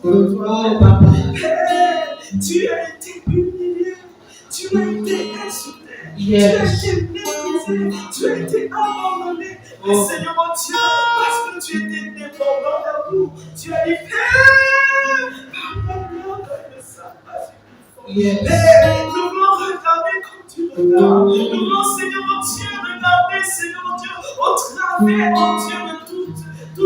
pour toi. Papa. Tu as été humilié. Tu as été insulté. Yes. Tu as été méprisé. Tu as été abandonné. Mais Seigneur mon Dieu, parce que tu étais dépendant d'amour, tu as dit, pardonne-moi de ça. Yes. Nous voulons regarder comme tu regardes. Nous voulons, Seigneur mon Dieu, regarder, Seigneur mon Dieu, au travers, mon Dieu, de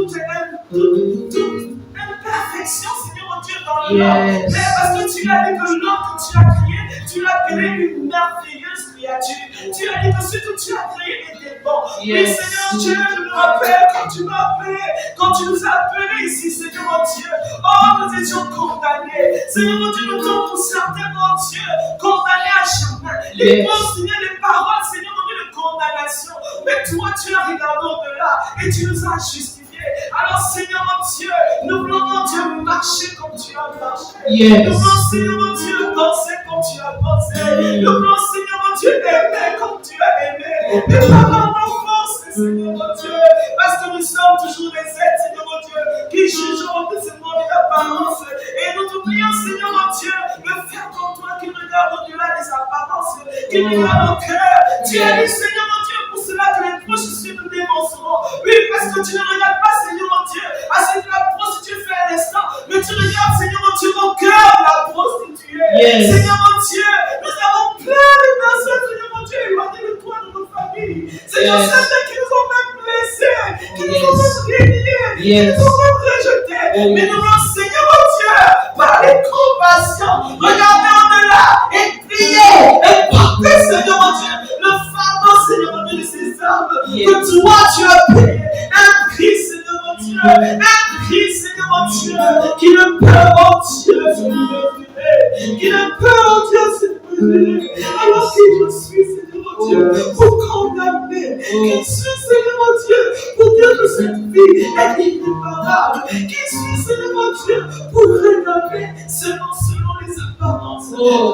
toute imperfection, Seigneur mon Dieu, dans l'homme. Mais parce que tu as dit que l'homme que tu as créé, tu l'as créé une merveilleuse créature. Tu as dit que ce que tu as créé était bon. Oui, Seigneur Dieu, je me rappelle quand tu m'as appelé, quand tu nous as appelés ici, Seigneur mon Dieu. Oh, nous étions condamnés. Seigneur mon Dieu, nous sommes pour certains, mon Dieu, condamnés à jamais. Les pensées, les paroles, Seigneur mon Dieu, de condamnation. Mais toi, tu as regardé au-delà et tu nous as justifiés. Alors, Seigneur mon Dieu, nous voulons, mon Dieu, marcher comme tu as marché. Nous voulons, Seigneur mon Dieu, danser comme tu as dansé. Nous voulons, Seigneur mon Dieu, aimer comme tu as aimé. Mais pas par nos forces, Seigneur mon Dieu, parce que nous sommes toujours des êtres, Seigneur mon Dieu, qui jugeons de ce monde d'apparence. Et nous t'oublions, Seigneur mon Dieu, de faire comme toi, qui regarde au-delà des apparences, qui regarde au cœur. Tu as dit, Seigneur mon Dieu, pour cela que les prostituées nous dénonceront. Oui, parce que tu ne regardes pas, Seigneur mon Dieu, à ce que la prostituée fait à l'instant, mais tu regardes, Seigneur mon Dieu, au cœur de la prostituée. Seigneur mon Dieu, nous avons plein de personnes, Seigneur mon Dieu, éloignées de toi, de nos familles. Seigneur, certains qui nous ont même blessés, qui nous ont même régnés, qui nous ont même rejetés. Mais nous voulons, Seigneur mon Dieu, par les compassions, regarder au-delà et prier et porter, Seigneur mon Dieu, le fardeau, Seigneur mon Dieu, de ces âmes que toi tu as payé. Un prix, Seigneur mon Dieu, un prix, Seigneur mon Dieu, qui ne peut, mon Dieu, se mesurer, qui ne peut, mon Dieu, se mesurer. Alors qui je suis, Seigneur mon Dieu, pour condamner, qui suis, Seigneur mon Dieu, pour dire que cette vie est irréparable, qui suis, Seigneur mon Dieu, pour regarder selon les apparences. Seigneur,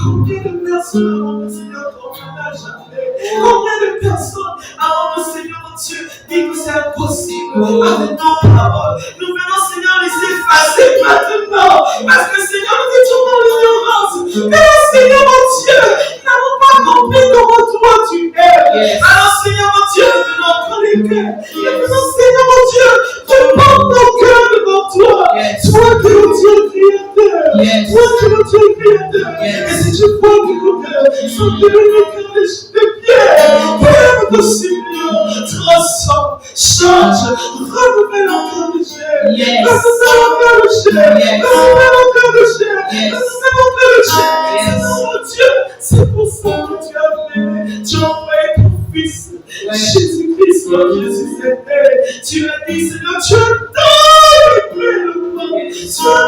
combien de personnes avant le Seigneur condamné à jamais? Combien de personnes avant le Seigneur mon Dieu dit que c'est impossible avec nos paroles? Nous venons, Seigneur, les effacer maintenant parce que, Seigneur, nous étions dans l'ignorance. Mais, Seigneur mon Dieu, nous n'avons pas compris comment toi tu es. Alors, Seigneur mon Dieu, nous venons prendre les cœurs. Nous venons, Seigneur mon Dieu, te porte nos cœurs devant toi. Toi qui es le Dieu créateur. Toi qui es le Dieu créateur. Et si tu vois que nos cœurs sont devenus des cœurs de pierre, Père, nous te supplions, transforme, change, renouvelle encore le chair. Renouvelle encore le chair. Renouvelle encore le chair. Renouvelle encore le chair. Mon Dieu, c'est pour ça que tu as fait. Tu as envoyé ton Fils, Jésus-Christ, mon Jésus était. Tu as dit, Seigneur, tu as donné le monde. Tu as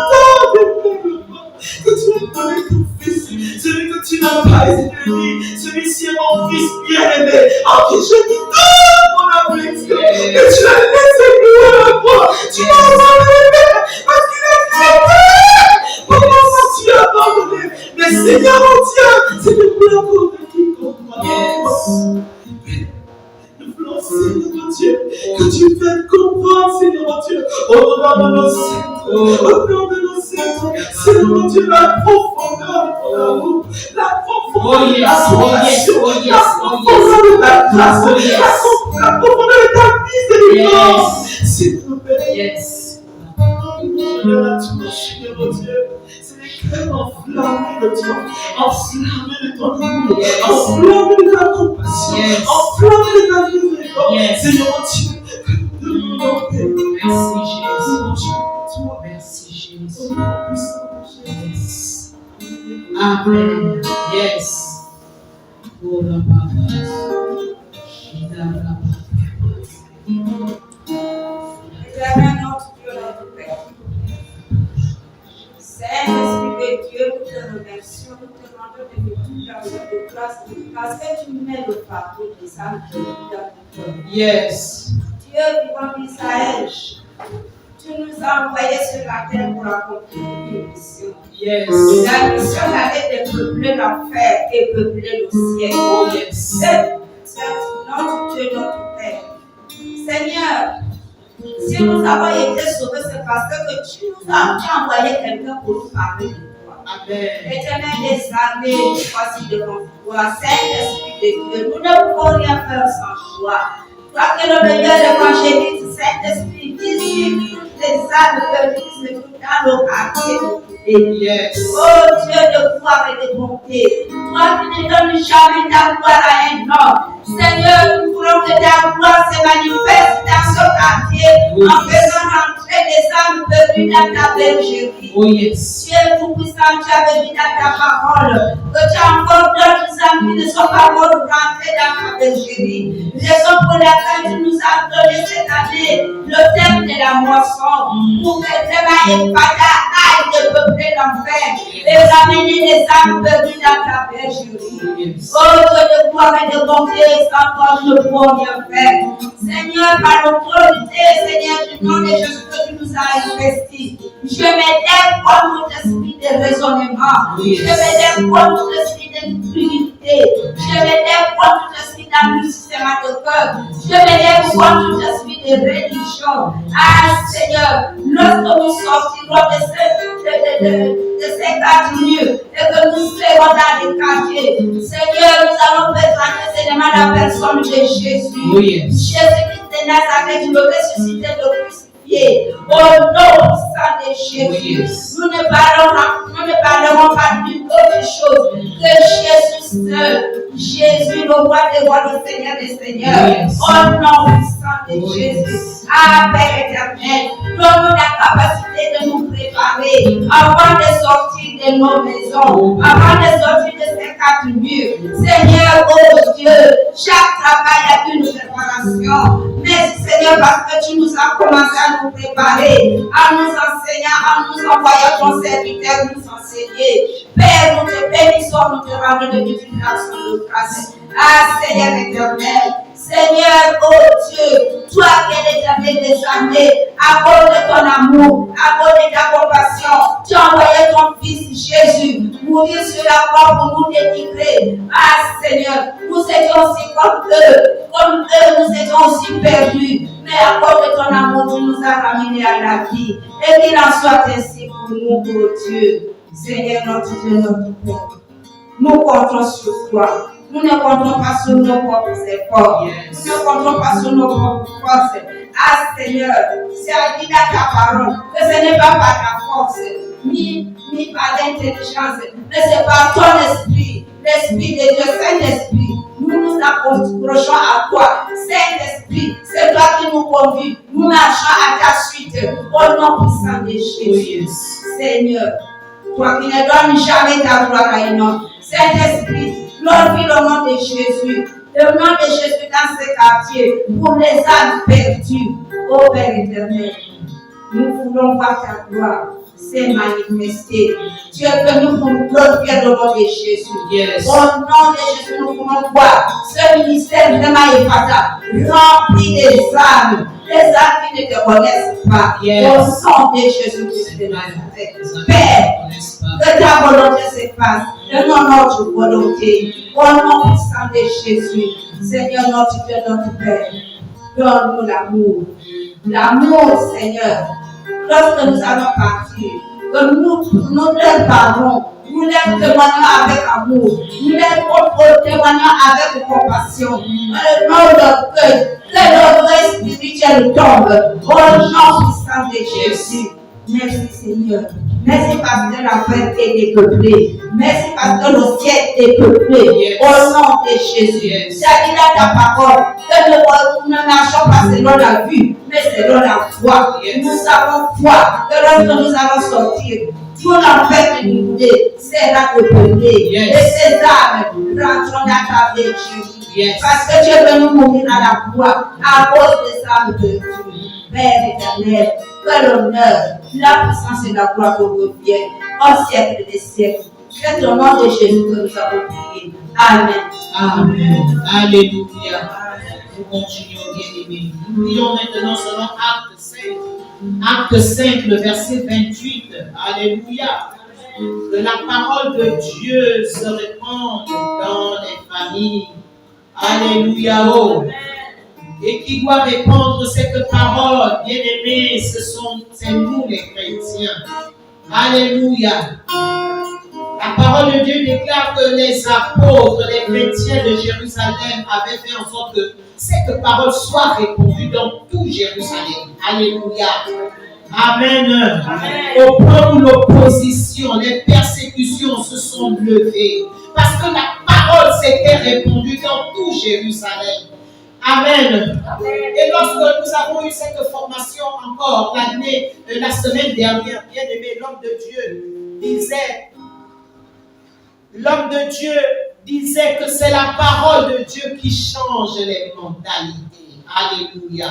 donné le monde. Que tu as donné ton Fils, celui que tu n'as pas hésité, celui-ci est mon Fils bien-aimé, en qui je dis toute mon affliction, et tu l'as laissé louer à la croix, tu m'as abandonné, parce qu'il est fait, pourquoi tu as abandonné? Mais Seigneur mon Dieu, c'est le plus amour de quiconque croit. Nous voulons, Seigneur mon Dieu, que tu fasses comprendre, Seigneur mon Dieu, au nom de nos ancêtres, au nom de nos ancêtres, Seigneur mon Dieu, la profondeur de ton amour, la profondeur de ta compassion, la profondeur de ta grâce, la profondeur de ta miséricorde, s'il te plaît. Seigneur, à toi, Seigneur mon Dieu, c'est les cœurs enflammés de toi, enflammés de ton amour, enflammés de ta compassion, enflammés de ta miséricorde. Seigneur mon Dieu, que nous demandons paix. Merci Jésus. Merci Jésus. Amen. Yes. Saint-Esprit de Dieu, nous te remercions, nous te demandons de mettre toute la de grâce parce que tu mets le fardeau des âmes qui vivent dans ton cœur. Yes. Dieu vivant d'Israël, tu nous as envoyés sur la terre pour accomplir une mission. Yes. La mission d'aller dépeupler l'enfer et peupler le ciel. Oh yes. C'est notre Dieu, notre Père. Seigneur, si nous avons été sauvés, c'est parce que tu nous as envoyé quelqu'un pour nous parler de toi. Amen. Éternel des armées, voici devant toi, Saint-Esprit de Dieu. Nous ne pouvons rien faire sans toi. Toi qui es le meilleur évangéliste, Saint-Esprit, visite toutes les âmes perdues qui se trouvent dans nos quartiers. Yes. Oh Dieu de gloire et de bonté, toi qui ne donnes jamais ta gloire à un homme. Seigneur, nous voulons que ta gloire se manifeste dans ce quartier en faisant entrer les âmes perdues dans ta bergerie. Oh yes. Tu es tout-puissant, tu as béni dans ta parole, que tu as encore d'autres âmes qui ne sont pas encore rentrées dans ta bergerie. Raison pour laquelle tu nous as donné cette année le thème de la moisson, pour que demain et Pada aille de peupler l'enfer et ramener les âmes perdues dans ta bergerie. Oh Dieu de gloire et de bonté, sans toi nous ne pouvons rien faire. Seigneur, par l'autorité, Seigneur, du nom de Jésus que tu nous as investis, je m'élève contre l'esprit de raisonnement, je m'élève contre l'esprit de fluidité, je m'élève contre l'esprit d'amustissement de cœur, je m'élève contre l'esprit de religion. Ah Seigneur, lorsque nous sortirons de ces quatre lieux et que nous serons dans les quartiers, Seigneur, nous allons présenter seulement la personne de Jésus. Jésus-Christ de Nazareth, le ressuscité, le crucifié. Au nom puissant de Jésus, nous ne parlerons pas d'une autre chose que Jésus seul. Jésus, le roi des rois, le Seigneur des seigneurs. Au nom puissant de Jésus. Ah, Père éternel, donne-nous la capacité de nous préparer avant de sortir de nos maisons, avant de sortir de ces quatre murs. Seigneur, oh Dieu, chaque travail a une préparation. Merci Seigneur parce que tu nous as commencé à nous préparer, en nous enseignant, en nous envoyant ton serviteur nous enseigner. Père, nous te bénissons, nous te rendons de multiplication de grâce. Ah Seigneur éternel, Seigneur, oh Dieu, toi qui es l'éternel des armées, à cause de ton amour, à cause de ta compassion, tu as envoyé ton Fils Jésus mourir sur la croix pour nous délivrer. Ah Seigneur, nous étions aussi comme eux, nous étions aussi perdus. Mais à cause de ton amour, tu nous as ramenés à la vie. Et qu'il en soit ainsi pour nous, oh Dieu. Seigneur, notre Dieu, notre Père, nous comptons sur toi. Nous ne comptons pas sur nos propres efforts. Nous ne comptons pas sur nos propres forces. Ah Seigneur, c'est à dire dans ta parole que ce n'est pas par ta force, ni par l'intelligence, mais c'est par ton esprit, l'esprit de Dieu, Saint-Esprit. Nous nous approchons à toi, Saint-Esprit. C'est toi qui nous conduis. Nous marchons à ta suite. Au nom puissant de Jésus. Seigneur, toi qui ne donnes jamais ta gloire à un homme. Saint-Esprit, glorifie le nom de Jésus. Le nom de Jésus dans ces quartiers pour les âmes perdues. Ô Père éternel, nous voulons voir ta gloire se manifester. Tu es venu pour nous glorifier le nom de Jésus. Au nom de Jésus, nous voulons voir ce ministère vraiment épatant, rempli des âmes qui ne te connaissent pas. Au nom de Jésus-Christ de Nazareth. Père, que ta volonté se fasse, et non notre volonté. Au nom puissant de Jésus, Seigneur notre Dieu, notre Père, donne-nous l'amour. L'amour, Seigneur, lorsque nous allons partir, que nous leur parlons, nous leur témoignons avec amour, nous leur témoignons avec compassion, non leur cœur, que leur vrai spirituel tombe, au nom puissant de Jésus. Merci Seigneur. Merci parce que la terre est dépeuplée. Merci parce que le ciel est peuplé. Au nom de Jésus. C'est dit dans ta parole que nous ne marchons pas selon la vue, mais selon la foi. Nous avons foi que lorsque nous allons sortir, tout l'enfer de l'unité sera peuplé. Et ces âmes rentreront dans ta bergerie. Parce que tu es venu mourir à la croix à cause des âmes perdues. Père éternel, que l'honneur, la puissance et la gloire te reviennent au siècle des siècles. C'est au nom de Jésus que nous avons prié. Amen. Amen. Alléluia. Nous continuons, bien-aimés. Nous prions maintenant selon Acte 5. Acte 5, le verset 28. Alléluia. Que la parole de Dieu se répande dans les familles. Alléluia. Oh. et qui doit répondre cette parole. Bien-aimés, c'est nous les chrétiens. Alléluia. La parole de Dieu déclare que les apôtres, les chrétiens de Jérusalem avaient fait en sorte que cette parole soit répandue dans tout Jérusalem. Alléluia. Amen. Au point où l'opposition, les persécutions se sont levées. Parce que la parole s'était répandue dans tout Jérusalem. Amen. Et lorsque nous avons eu cette formation encore la semaine dernière, bien aimé, l'homme de Dieu disait que c'est la parole de Dieu qui change les mentalités. Alléluia.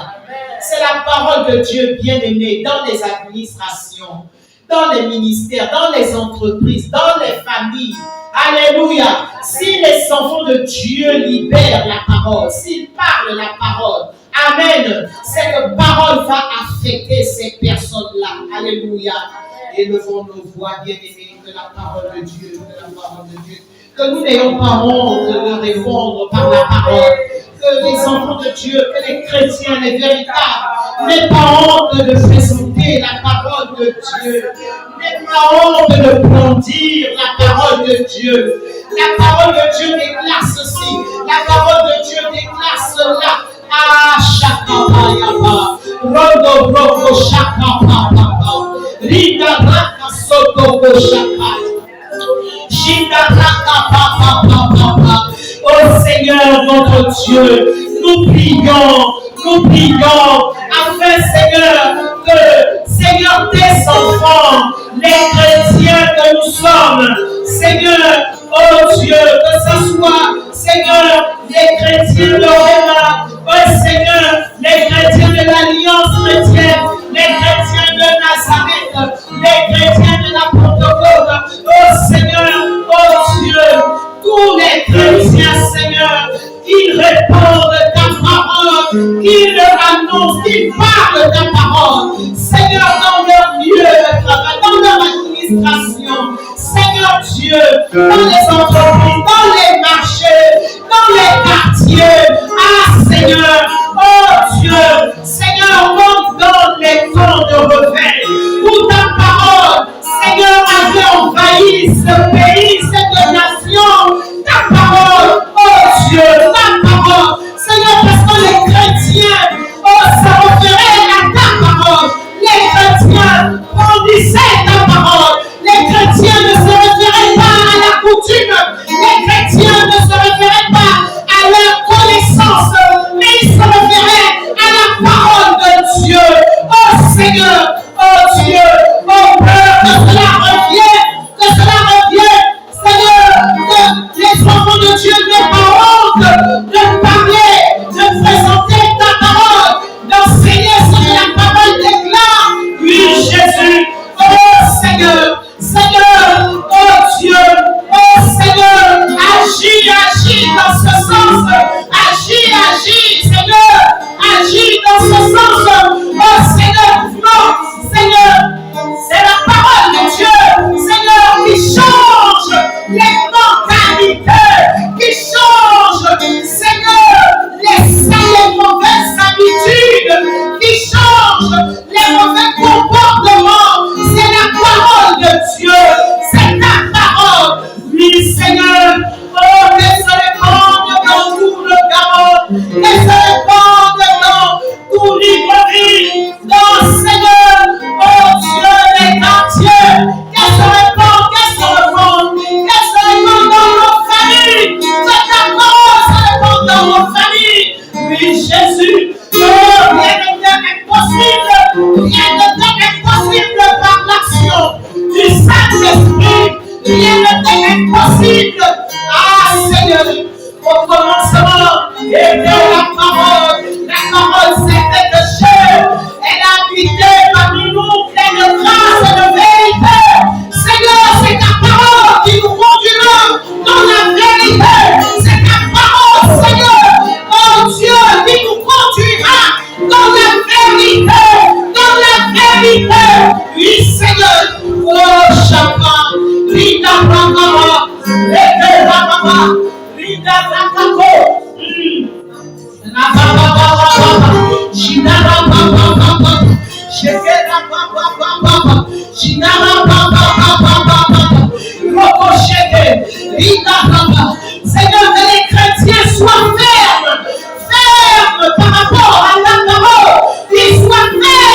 C'est la parole de Dieu, bien aimé, dans les administrations, dans les ministères, dans les entreprises, dans les familles. Alléluia. Si les enfants de Dieu libèrent la parole, s'ils parlent la parole, amen, cette parole va affecter ces personnes-là. Alléluia. Élevons nos voix, bien-aimés, que la parole de Dieu, que nous n'ayons pas honte de répondre par la parole. Que les enfants de Dieu, que les chrétiens, les véritables, n'aient pas honte de présenter la parole de Dieu. N'aient pas honte de brandir la parole de Dieu. La parole de Dieu déclare ceci. La parole de Dieu déclare cela. Ah, chaka yaba. Rondo roko chaka papa. Rida raka soto ko chaka. Shida raka papa papa. Oh Seigneur, notre Dieu, nous prions, afin, Seigneur, que, Seigneur, tes enfants, les chrétiens que nous sommes, Seigneur, oh Dieu, que ce soit, Seigneur, les chrétiens de Réma, oh Seigneur, les chrétiens de l'Alliance chrétienne, les chrétiens de Nazareth, les chrétiens de la Pentecôte, oh Seigneur, oh Dieu, tous les chrétiens, Seigneur, qu'ils répondent ta parole, qu'ils annoncent, qu'ils parlent ta parole, Seigneur, dans leur lieu de travail, dans leur administration, Seigneur Dieu, dans les entreprises, dans les marchés, dans les quartiers, ah Seigneur, oh Dieu, Seigneur, comme dans les temps de réveil, où ta parole, Seigneur, avait envahi ce pays, cette nation, ta parole, oh Dieu, ta parole, Seigneur, parce que les chrétiens, oh, ça référait à ta parole, les chrétiens brandissaient ta parole, les chrétiens ne se référaient pas à la coutume, les chrétiens ne se référaient pas à leur connaissance, mais ils se référaient à la parole de Dieu, oh Seigneur, oh Dieu, oh Père, que cela revienne, Seigneur, que les enfants de Dieu n'aient pas honte de parler, de présenter ta parole, d'enseigner ce que la parole déclare. Oui, Jésus, oh Seigneur, oh Dieu, oh Seigneur, agis dans ce sens, agis, Seigneur, agis dans ce sens, oh Seigneur, non, Seigneur, c'est la parole de Dieu, Seigneur, qui change les mentalités, qui change, Seigneur, les mauvaises habitudes, qui change les mauvais comportements. C'est la parole de Dieu, c'est ta parole. Oui, Seigneur, oh, qu'elle se répande dans tout le Gabon, qu'elle se répande dans tout Libreville, dans Seigneur, oh Dieu, les quartiers, qu'elle se répande dans nos familles, que ta parole se répande dans nos familles. Oui, Jésus, oh, rien n'est impossible par l'action du Saint-Esprit, rien n'est impossible. Ah, Seigneur, au commencement, était la parole s'était de chair, elle a habité parmi nous, pleine de grâce et de vérité. Seigneur, c'est ta parole qui nous conduira dans la vérité. C'est ta parole, Seigneur, oh Dieu, qui nous conduira dans la vérité, Oui, Seigneur, oh Chapa, Rita Rakama, Rita Rakama, Rita Rakako. Seigneur, que les chrétiens soient fermes par rapport à ta parole, qu'ils soient fermes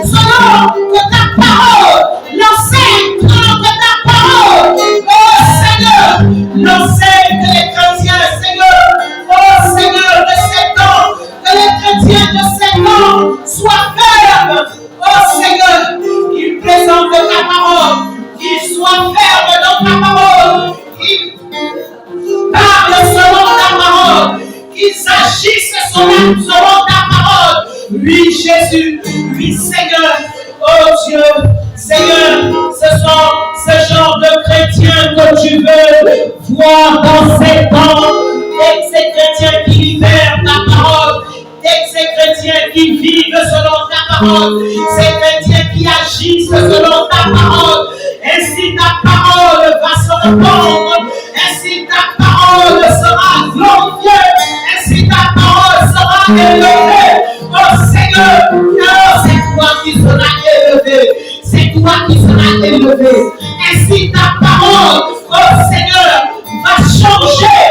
selon que ta parole, l'enseigne selon que ta parole, oh Seigneur, l'enseigne que les chrétiens, Seigneur, oh Seigneur de 7 ans, que les chrétiens de 7 ans soient fermes, oh Seigneur, qu'ils présentent ta parole, qu'ils soient fermes dans ta parole, qu'ils parlent selon ta parole, qu'ils agissent selon ta parole. Oui, Jésus, oui, Seigneur, oh Dieu, Seigneur, ce sont ce genre de chrétiens que tu veux voir dans ces temps, et ces chrétiens qui libèrent ta parole, et ces chrétiens qui vivent selon ta parole, ces chrétiens qui agissent selon ta parole. Ainsi ta parole va se répandre, ainsi ta parole sera glorifiée, ainsi ta parole sera élevée. Oh Seigneur, c'est toi qui seras élevé, c'est toi qui seras élevé. Ainsi ta parole, oh Seigneur, va changer,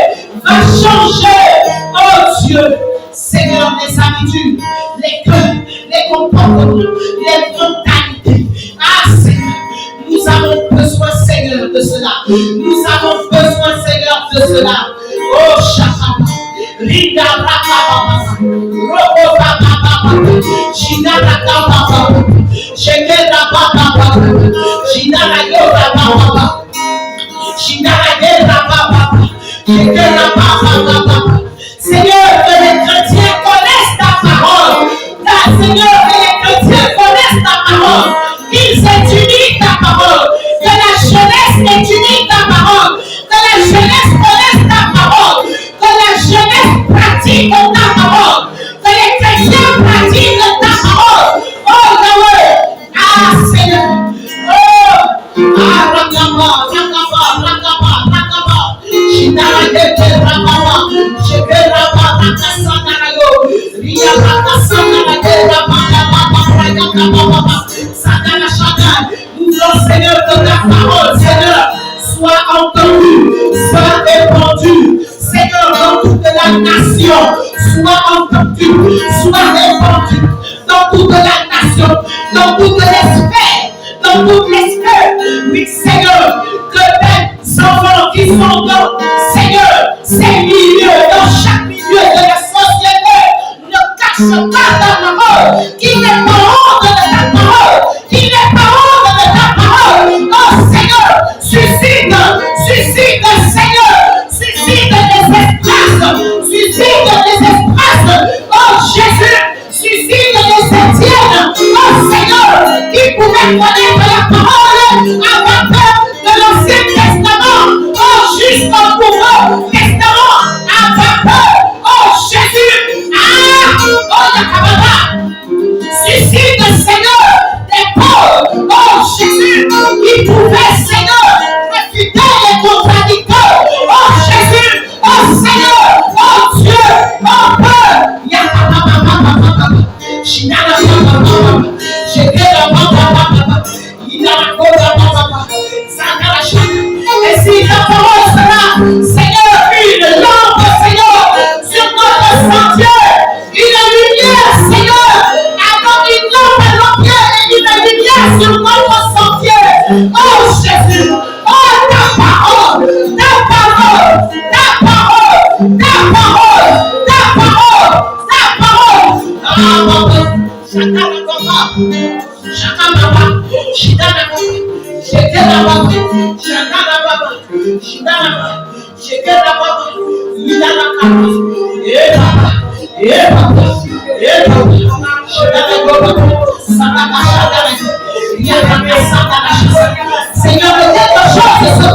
oh Dieu. Seigneur, les habitudes, les cœurs, les comportements, les mentalités. Ah Seigneur, nous avons besoin, Seigneur, de cela. Nous avons besoin, Seigneur, de cela. Oh Shakapa, Rinda Rakababa, Robo Baba, Shinara Kababa, Shekera Baba, Shinara Yoga Baba, Shinara Yoga Baba, Shekera Baba. Seigneur, que les chrétiens connaissent ta parole. Seigneur, que les chrétiens connaissent ta parole. Qu'ils étudient ta parole. Que la jeunesse étudie ta parole. Que la jeunesse connaisse ta parole. Que la jeunesse pratique ta parole. Que les chrétiens pratiquent ta parole. Oh Yahweh. Ah Seigneur. Oh. Ah Rakaba. Nous voulons, Seigneur, que ta parole, Seigneur, soit entendue, soit répandue, Seigneur, dans toute la nation, soit entendue, soit répandue, dans toute la nation, dans toutes les sphères, dans toutes les sphères. Oui, Seigneur, que tes enfants qui sont dans, Seigneur, ces milieux, dans chaque milieu de la société, ne cachent pas ta parole, qui n'est pas honte de ta parole, qui n'est pas honte de ta parole. Oh Seigneur, suscite, Seigneur, suscite des espaces, oh Jésus, suscite des Étienne, oh Seigneur, qui pouvaient connaître la parole avant de l'Ancien Testament, oh jusqu'au Nouveau Testament, avant oh Jésus, oh la Kabbalah, suscite Seigneur des pauvres, oh Jésus, qui pouvaient Seigneur réfuter les contradicteurs, oh Jésus, oh Seigneur, oh Dieu, oh Père, et si la parole sera, Seigneur, une lampe, Seigneur, sur notre sentier, une lumière, Seigneur, avant une lampe à nos pieds et une lumière sur notre sentier. Oh Jésus, oh ta parole, ta parole, ta parole, ta parole, ta parole, ta parole. Seigneur, que quelque chose se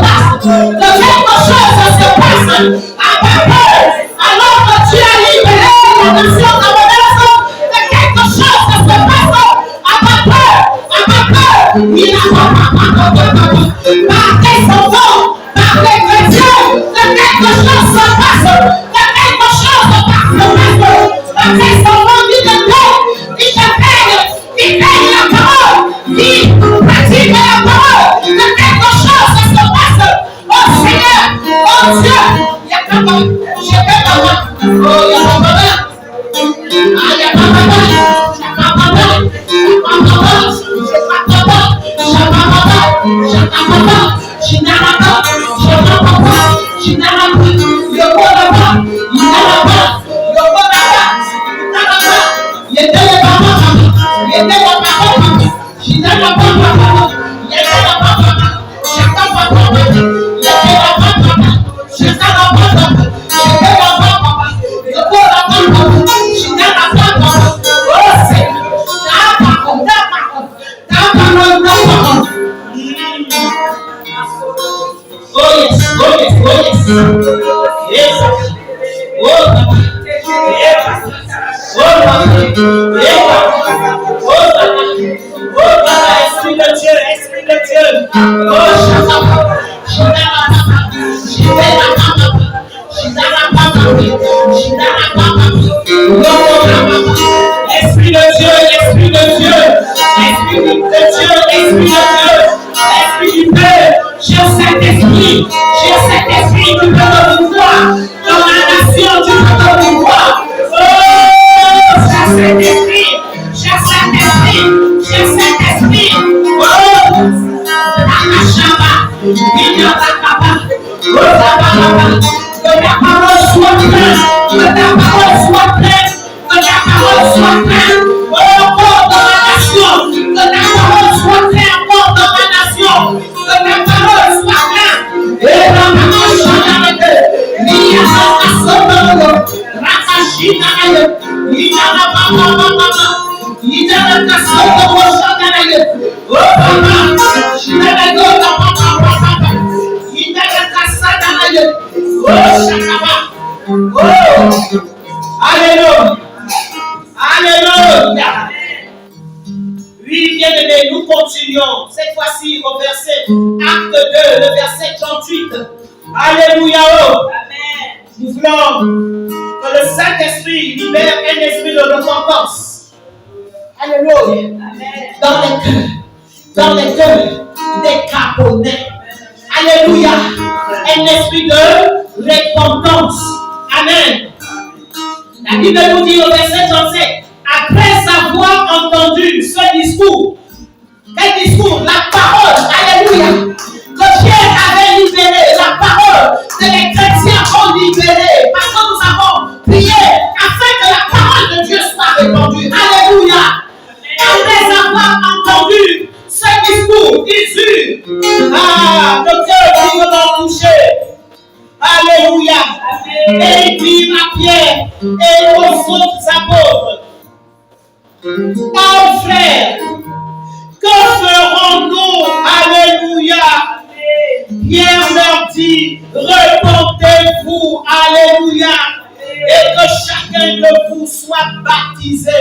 passe, alors que tu as libéré la nation camerounaise, que quelque chose se passe, par tes enfants, par les chrétiens, que quelque chose se passe, que quelque chose se passe, par tes enfants qui te peignent, qui peignent la parole, qui pratiquent la parole, que quelque chose se passe. Alléluia. Alléluia. Oui, bien-aimés, nous continuons. Cette fois-ci au verset acte 2, le verset 38. Alléluia. Amen. Nous voulons que le Saint-Esprit libère un esprit de repentance. Alléluia. Amen. Dans les cœurs des Caponnais. Alléluia. Un esprit de repentance. Amen. La Bible nous dit au verset 37, après avoir entendu ce discours, quel discours? La parole, alléluia, que Dieu avait libéré, la parole que les chrétiens ont libérée, parce que nous avons prié afin que la parole de Dieu soit répandue, alléluia. Après avoir entendu ce discours, ils eurent le cœur vivement touché. Alléluia. Et il dit à Pierre et aux autres apôtres, oh frère, que ferons-nous? Alléluia. Pierre leur dit, repentez-vous, alléluia, et que chacun de vous soit baptisé